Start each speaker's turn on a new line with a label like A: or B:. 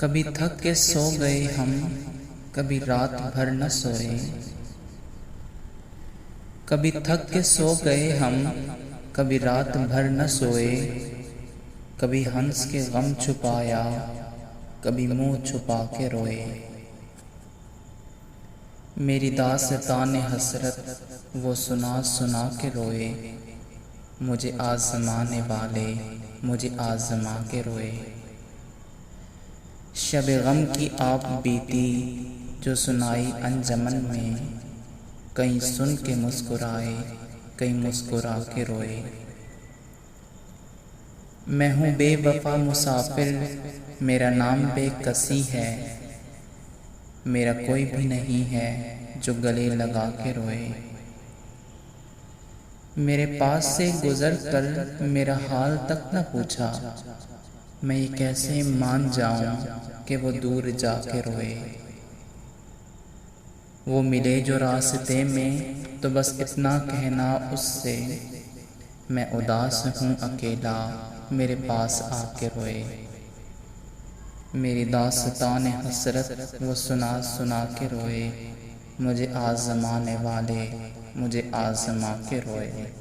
A: कभी थक के सो गए हम, कभी रात भर न सोए। कभी थक के सो गए हम, कभी रात भर न सोए। कभी हंस के गम छुपाया, कभी मुंह छुपा के रोए। मेरी दास्तान हसरत वो सुना सुना के रोए। मुझे आज़माने वाले मुझे आज़मा के रोए। शब गम की आप बीती जो सुनाई अंजमन में। कहीं सुन के मुस्कुराए, कहीं मुस्कुरा के रोए। मैं हूँ बेवफा मुसाफिर, मेरा नाम बेकसी है। मेरा कोई भी नहीं है जो गले लगा के रोए। मेरे पास से गुजर कर मेरा हाल तक न पूछा। मैं ये कैसे मान जाऊं कि वो दूर जाके रोए। वो मिले जो रास्ते में तो बस इतना कहना उससे। मैं उदास हूँ अकेला, मेरे पास आके रोए। मेरी दास्तान हसरत वो सुना सुना के रोए। मुझे आज़माने वाले मुझे आज़मा के रोए।